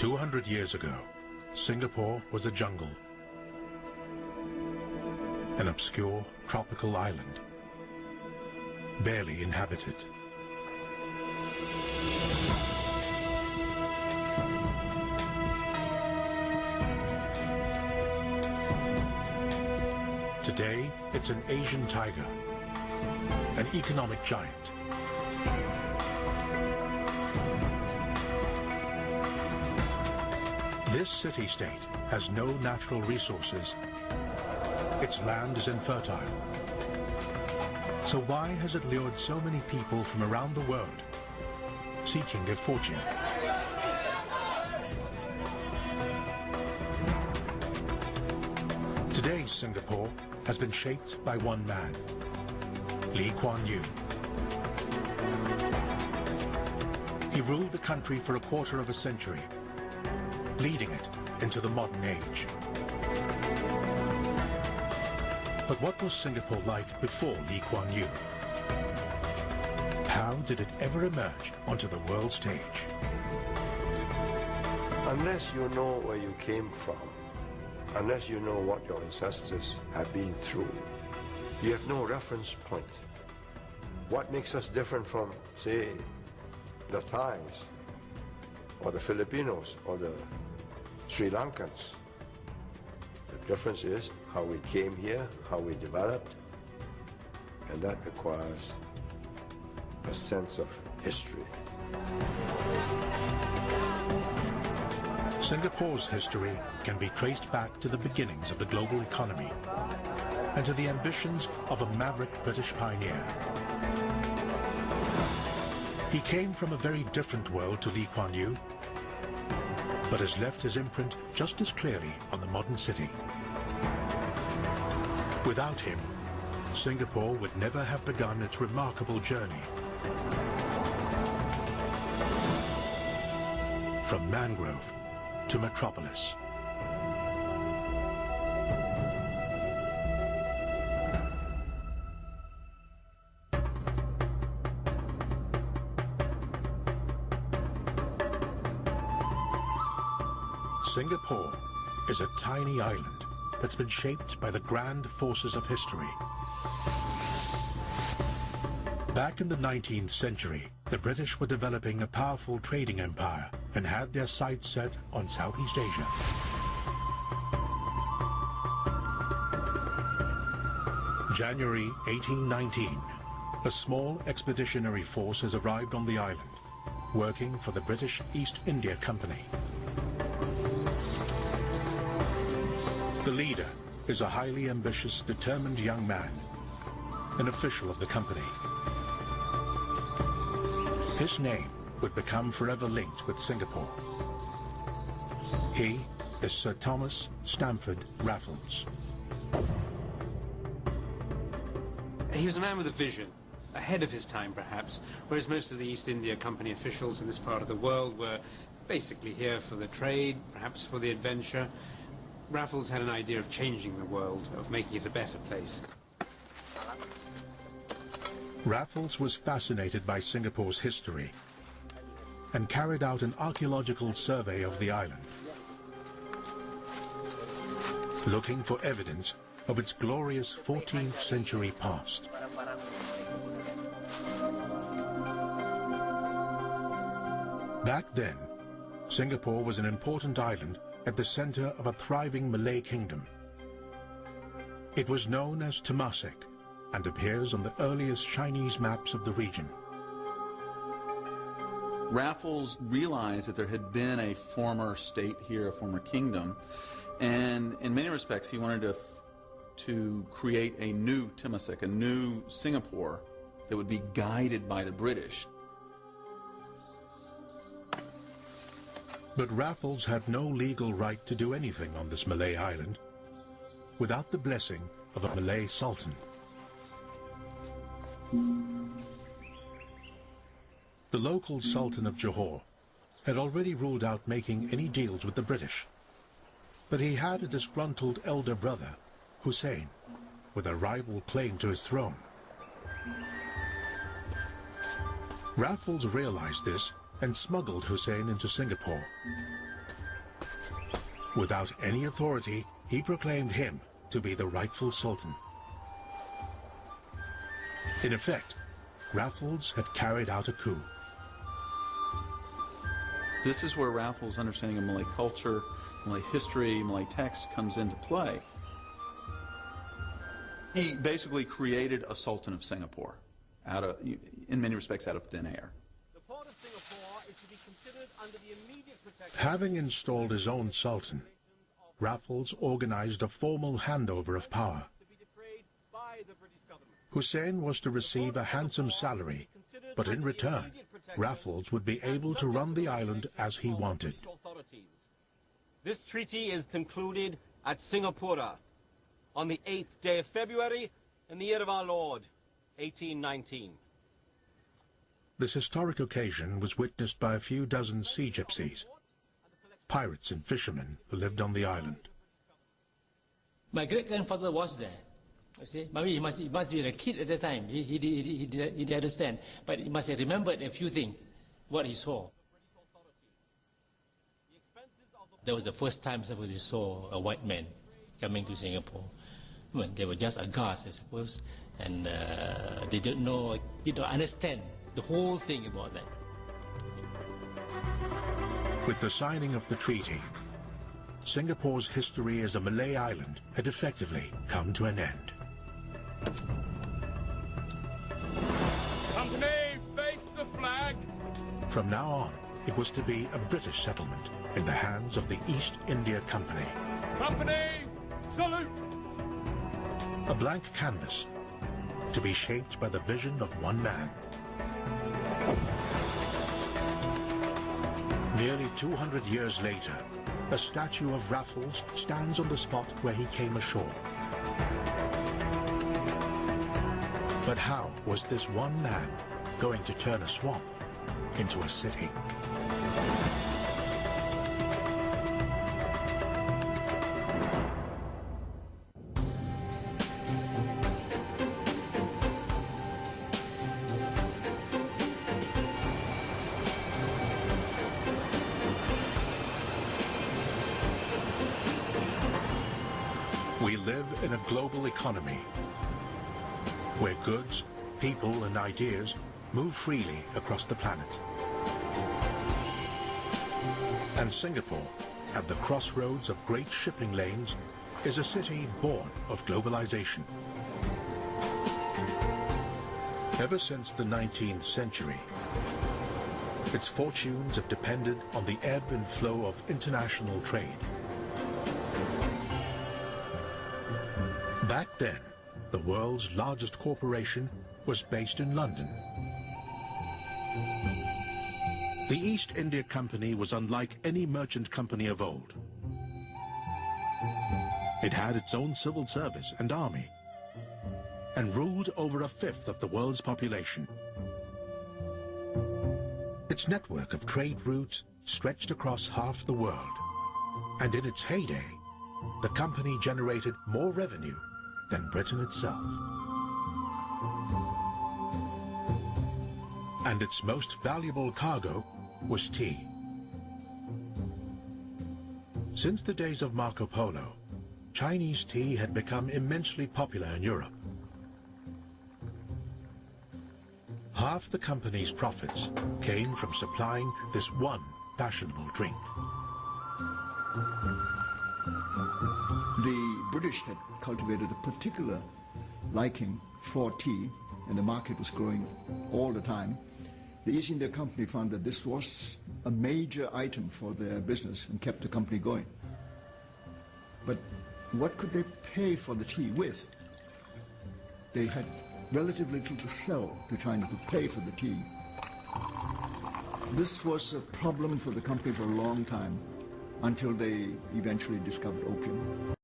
200 years ago, Singapore was a jungle, an obscure tropical island, barely inhabited. Today, it's an Asian tiger, an economic giant. This city-state has no natural resources. Its land is infertile. So why has it lured so many people from around the world, seeking a fortune? Today's Singapore has been shaped by one man, Lee Kuan Yew. He ruled the country for a quarter of a century, leading it into the modern age. But what was Singapore like before Lee Kuan Yew? How did it ever emerge onto the world stage? Unless you know where you came from, unless you know what your ancestors have been through, you have no reference point. What makes us different from, say, the Thais, or the Filipinos, or the Sri Lankans? The difference is how we came here, how we developed, and that requires a sense of history. Singapore's history can be traced back to the beginnings of the global economy and to the ambitions of a maverick British pioneer. He came from a very different world to Lee Kuan Yew, but has left his imprint just as clearly on the modern city. Without him, Singapore would never have begun its remarkable journey. From mangrove to metropolis. Singapore is a tiny island that's been shaped by the grand forces of history. Back in the 19th century, the British were developing a powerful trading empire and had their sights set on Southeast Asia. January 1819, a small expeditionary force has arrived on the island, working for the British East India Company. The leader is a highly ambitious, determined young man, an official of the company. His name would become forever linked with Singapore. He is Sir Thomas Stamford Raffles. He was a man with a vision, ahead of his time perhaps, whereas most of the East India Company officials in this part of the world were basically here for the trade, perhaps for the adventure. Raffles had an idea of changing the world, of making it a better place. Raffles was fascinated by Singapore's history and carried out an archaeological survey of the island, looking for evidence of its glorious 14th century past. Back then, Singapore was an important island at the center of a thriving Malay kingdom. It was known as Temasek and appears on the earliest Chinese maps of the region. Raffles realized that there had been a former state here, a former kingdom, and in many respects he wanted to create a new Temasek, a new Singapore that would be guided by the British. But Raffles had no legal right to do anything on this Malay island without the blessing of a Malay sultan. The local Sultan of Johor had already ruled out making any deals with the British, but he had a disgruntled elder brother, Hussein, with a rival claim to his throne. Raffles realized this and smuggled Hussein into Singapore. Without any authority, he proclaimed him to be the rightful sultan. In effect, Raffles had carried out a coup. This is where Raffles' understanding of Malay culture, Malay history, Malay text comes into play. He basically created a Sultan of Singapore, in many respects out of thin air. The port of Singapore is to be considered under the immediate protection. Having installed his own sultan, Raffles organized a formal handover of power. Hussein was to receive a handsome salary, but in return, Raffles would be able to run the island as he wanted. This treaty is concluded at Singapura on the 8th day of February in the year of our Lord, 1819. This historic occasion was witnessed by a few dozen sea gypsies, pirates and fishermen who lived on the island. My great-grandfather was there. You see, maybe he must be a kid at the time. He didn't understand, but he must have remembered a few things, what he saw. That was the first time somebody saw a white man coming to Singapore. Well, they were just aghast, I suppose, and they didn't understand the whole thing about that. With the signing of the treaty, Singapore's history as a Malay island had effectively come to an end. Company, face the flag! From now on, it was to be a British settlement in the hands of the East India Company. Company, salute! A blank canvas, to be shaped by the vision of one man. Nearly 200 years later, a statue of Raffles stands on the spot where he came ashore. But how was this one man going to turn a swamp into a city? We live in a global economy where goods, people, and ideas move freely across the planet. And Singapore, at the crossroads of great shipping lanes, is a city born of globalization. Ever since the 19th century, its fortunes have depended on the ebb and flow of international trade. Back then, the world's largest corporation was based in London. The East India Company was unlike any merchant company of old. It had its own civil service and army, and ruled over a fifth of the world's population. Its network of trade routes stretched across half the world, and in its heyday, the company generated more revenue than Britain itself. And its most valuable cargo was tea. Since the days of Marco Polo, Chinese tea had become immensely popular in Europe. Half the company's profits came from supplying this one fashionable drink. The British had cultivated a particular liking for tea, and the market was growing all the time. The East India Company found that this was a major item for their business and kept the company going. But what could they pay for the tea with? They had relatively little to sell to China to pay for the tea. This was a problem for the company for a long time, until they eventually discovered opium.